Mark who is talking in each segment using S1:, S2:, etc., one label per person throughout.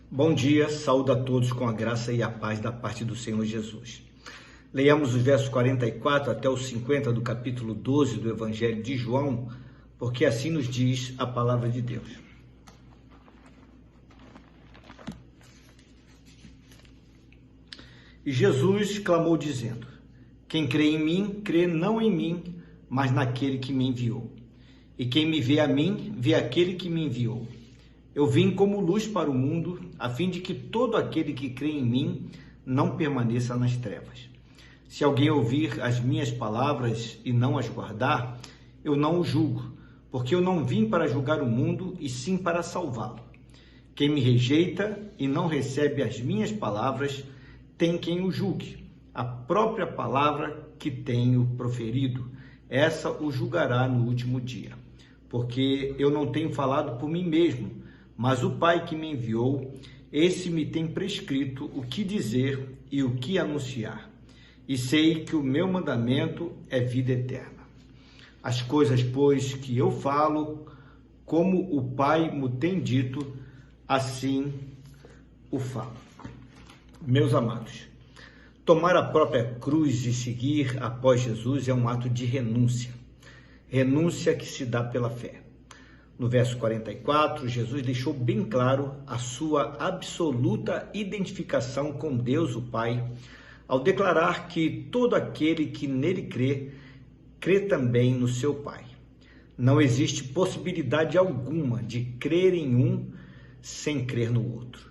S1: Bom dia, saúdo a todos com a graça e a paz da parte do Senhor Jesus. Leiamos os versos 44 até os 50 do capítulo 12 do Evangelho de João, porque assim nos diz a palavra de Deus. E Jesus clamou dizendo: quem crê em mim, crê não em mim, mas naquele que me enviou. E quem me vê a mim, vê aquele que me enviou. Eu vim como luz para o mundo, a fim de que todo aquele que crê em mim não permaneça nas trevas. Se alguém ouvir as minhas palavras e não as guardar, eu não o julgo, porque eu não vim para julgar o mundo, e sim para salvá-lo. Quem me rejeita e não recebe as minhas palavras, tem quem o julgue. A própria palavra que tenho proferido, essa o julgará no último dia. Porque eu não tenho falado por mim mesmo, mas o Pai que me enviou, esse me tem prescrito o que dizer e o que anunciar. E sei que o meu mandamento é vida eterna. As coisas, pois, que eu falo, como o Pai me tem dito, assim o falo. Meus amados, tomar a própria cruz e seguir após Jesus é um ato de renúncia. Renúncia que se dá pela fé. No verso 44, Jesus deixou bem claro a sua absoluta identificação com Deus, o Pai, ao declarar que todo aquele que nele crê, crê também no seu Pai. Não existe possibilidade alguma de crer em um sem crer no outro.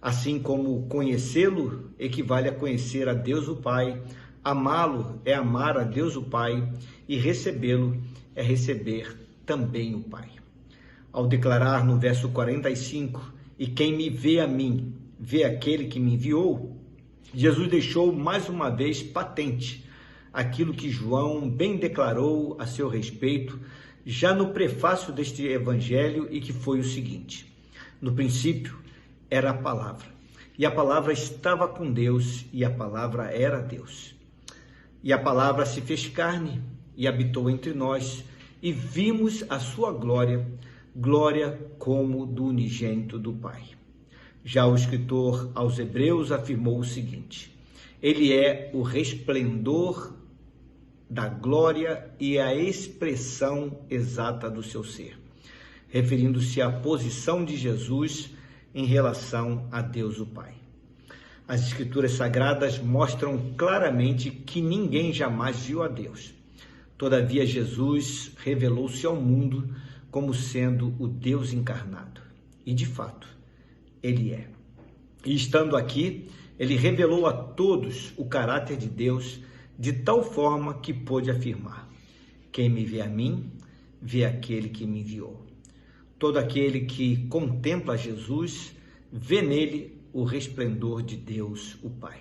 S1: Assim como conhecê-lo equivale a conhecer a Deus o Pai, amá-lo é amar a Deus o Pai e recebê-lo é receber também o Pai. Ao declarar no verso 45, e quem me vê a mim, vê aquele que me enviou, Jesus deixou mais uma vez patente aquilo que João bem declarou a seu respeito já no prefácio deste evangelho, e que foi o seguinte: no princípio era a palavra, e a palavra estava com Deus, e a palavra era Deus. E a palavra se fez carne e habitou entre nós, e vimos a sua glória, glória como do unigênito do Pai. Já o escritor aos Hebreus afirmou o seguinte: ele é o resplendor da glória e a expressão exata do seu ser, referindo-se à posição de Jesus em relação a Deus o Pai. As Escrituras Sagradas mostram claramente que ninguém jamais viu a Deus. Todavia, Jesus revelou-se ao mundo como sendo o Deus encarnado. E, de fato, ele é. E, estando aqui, ele revelou a todos o caráter de Deus de tal forma que pôde afirmar: quem me vê a mim, vê aquele que me enviou. Todo aquele que contempla Jesus, vê nele o resplendor de Deus, o Pai.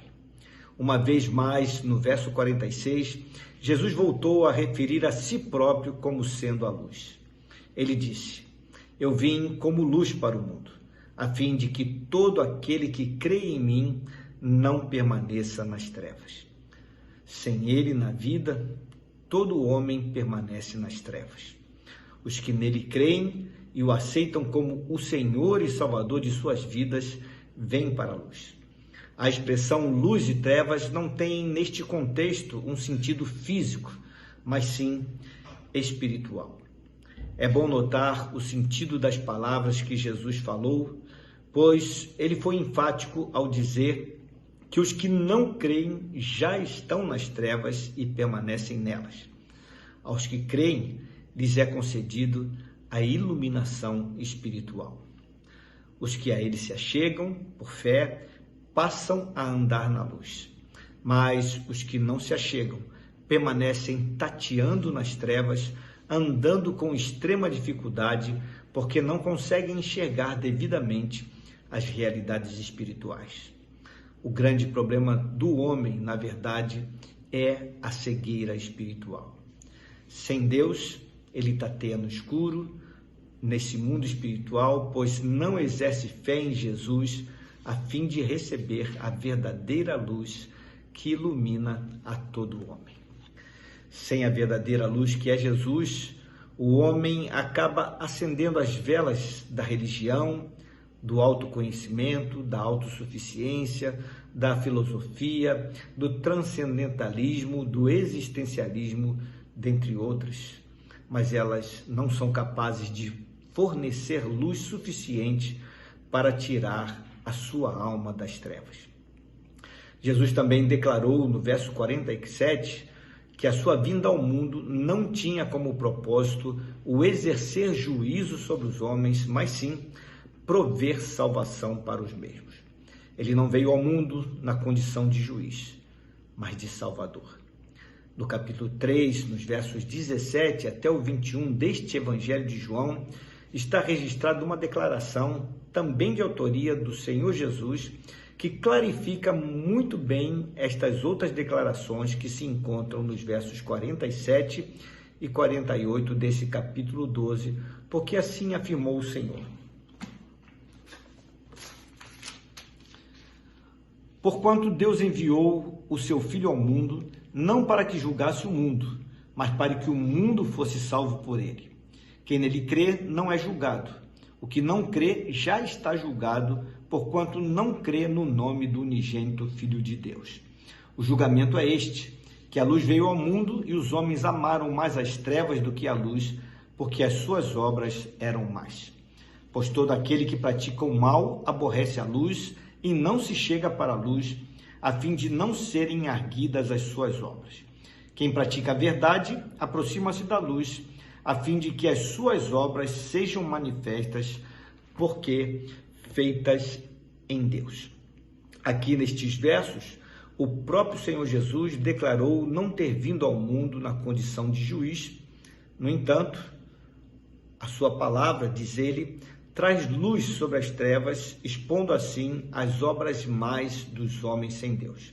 S1: Uma vez mais, no verso 46, Jesus voltou a referir a si próprio como sendo a luz. Ele disse: eu vim como luz para o mundo, a fim de que todo aquele que crê em mim não permaneça nas trevas. Sem ele na vida, todo homem permanece nas trevas. Os que nele creem e o aceitam como o Senhor e Salvador de suas vidas, vêm para a luz. A expressão luz e trevas não tem neste contexto um sentido físico, mas sim espiritual. É bom notar o sentido das palavras que Jesus falou, pois ele foi enfático ao dizer que os que não creem já estão nas trevas e permanecem nelas. Aos que creem, lhes é concedido a iluminação espiritual. Os que a ele se achegam, por fé, passam a andar na luz. Mas os que não se achegam, permanecem tateando nas trevas, andando com extrema dificuldade, porque não conseguem enxergar devidamente as realidades espirituais. O grande problema do homem, na verdade, é a cegueira espiritual. Sem Deus, ele tateia no escuro, nesse mundo espiritual, pois não exerce fé em Jesus, a fim de receber a verdadeira luz que ilumina a todo homem. Sem a verdadeira luz que é Jesus, o homem acaba acendendo as velas da religião, do autoconhecimento, da autossuficiência, da filosofia, do transcendentalismo, do existencialismo, dentre outras, mas elas não são capazes de fornecer luz suficiente para tirar a sua alma das trevas. Jesus também declarou no verso 47 que a sua vinda ao mundo não tinha como propósito o exercer juízo sobre os homens, mas sim prover salvação para os mesmos. Ele não veio ao mundo na condição de juiz, mas de salvador. No capítulo 3, nos versos 17 até o 21 deste Evangelho de João, está registrada uma declaração, também de autoria do Senhor Jesus, que clarifica muito bem estas outras declarações que se encontram nos versos 47 e 48 desse capítulo 12, porque assim afirmou o Senhor. Porquanto Deus enviou o seu Filho ao mundo, não para que julgasse o mundo, mas para que o mundo fosse salvo por ele. Quem nele crê não é julgado. O que não crê já está julgado, porquanto não crê no nome do unigênito Filho de Deus. O julgamento é este, que a luz veio ao mundo e os homens amaram mais as trevas do que a luz, porque as suas obras eram más. Pois todo aquele que pratica o mal aborrece a luz e não se chega para a luz, a fim de não serem arguidas as suas obras. Quem pratica a verdade aproxima-se da luz, a fim de que as suas obras sejam manifestas, porque feitas em Deus. Aqui nestes versos, o próprio Senhor Jesus declarou não ter vindo ao mundo na condição de juiz. No entanto, a sua palavra, diz ele, traz luz sobre as trevas, expondo assim as obras más dos homens sem Deus.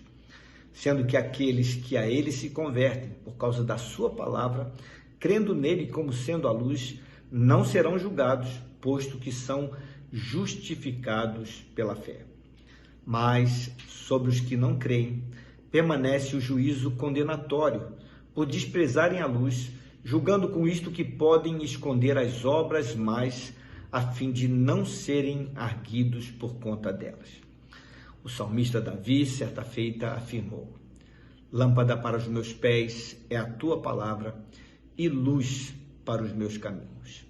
S1: Sendo que aqueles que a ele se convertem por causa da sua palavra, crendo nele como sendo a luz, não serão julgados, posto que são justificados pela fé. Mas sobre os que não creem, permanece o juízo condenatório, por desprezarem a luz, julgando com isto que podem esconder as obras más, a fim de não serem arguidos por conta delas. O salmista Davi, certa feita, afirmou: lâmpada para os meus pés é a tua palavra e luz para os meus caminhos.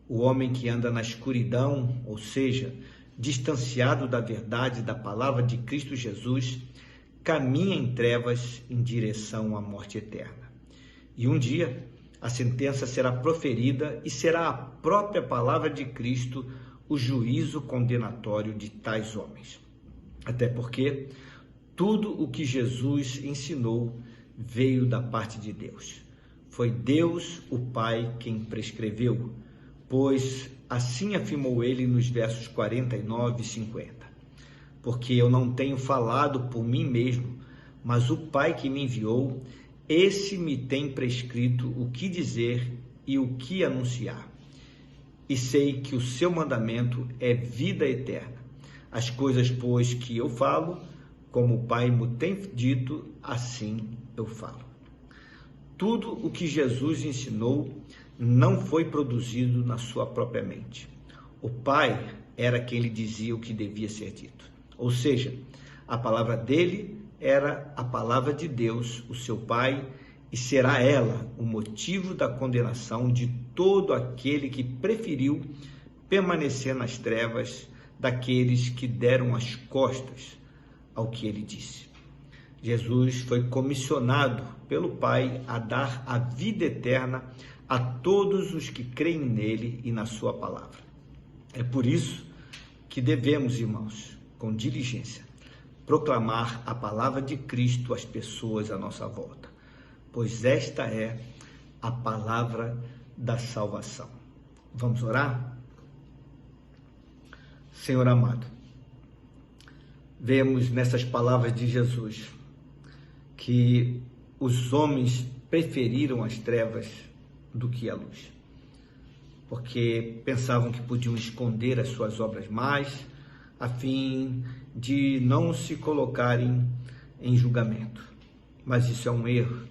S1: O homem que anda na escuridão, ou seja, distanciado da verdade da palavra de Cristo Jesus, caminha em trevas em direção à morte eterna. E um dia, a sentença será proferida e será a própria palavra de Cristo o juízo condenatório de tais homens. Até porque tudo o que Jesus ensinou veio da parte de Deus. Foi Deus, o Pai, quem prescreveu, pois assim afirmou ele nos versos 49 e 50. Porque eu não tenho falado por mim mesmo, mas o Pai que me enviou, esse me tem prescrito o que dizer e o que anunciar. E sei que o seu mandamento é vida eterna. As coisas, pois, que eu falo, como o Pai me tem dito, assim eu falo. Tudo o que Jesus ensinou não foi produzido na sua própria mente. O Pai era quem lhe dizia o que devia ser dito. Ou seja, a palavra dele era a palavra de Deus, o seu Pai, e será ela o motivo da condenação de todo aquele que preferiu permanecer nas trevas, daqueles que deram as costas ao que ele disse. Jesus foi comissionado pelo Pai a dar a vida eterna a todos os que creem nele e na sua palavra. É por isso que devemos, irmãos, com diligência, proclamar a palavra de Cristo às pessoas à nossa volta, pois esta é a palavra da salvação. Vamos orar? Senhor amado, vemos nessas palavras de Jesus que os homens preferiram as trevas do que a luz, porque pensavam que podiam esconder as suas obras más, a fim de não se colocarem em julgamento. Mas isso é um erro,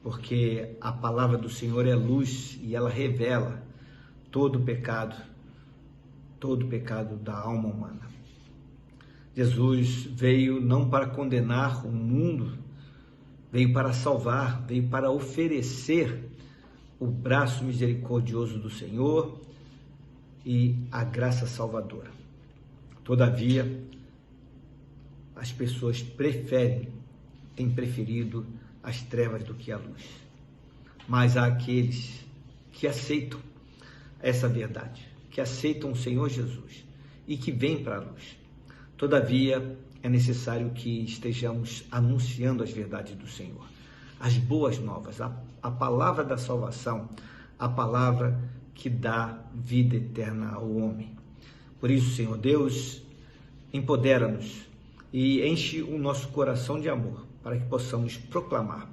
S1: porque a palavra do Senhor é luz e ela revela todo o pecado todo o pecado da alma humana. Jesus veio não para condenar o mundo, veio para salvar, veio para oferecer o braço misericordioso do Senhor e a graça salvadora. Todavia, as pessoas têm preferido as trevas do que a luz. Mas há aqueles que aceitam essa verdade, que aceitam o Senhor Jesus e que vêm para a luz. Todavia, é necessário que estejamos anunciando as verdades do Senhor, as boas novas, a palavra da salvação, a palavra que dá vida eterna ao homem. Por isso, Senhor Deus, empodera-nos e enche o nosso coração de amor para que possamos proclamar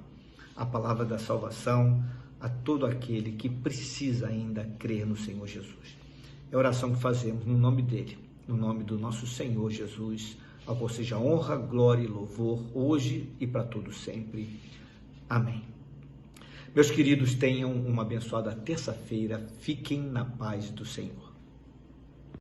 S1: a palavra da salvação a todo aquele que precisa ainda crer no Senhor Jesus. É a oração que fazemos no nome dele, no nome do nosso Senhor Jesus, ao qual seja honra, glória e louvor, hoje e para todos sempre. Amém. Meus queridos, tenham uma abençoada terça-feira. Fiquem na paz do Senhor.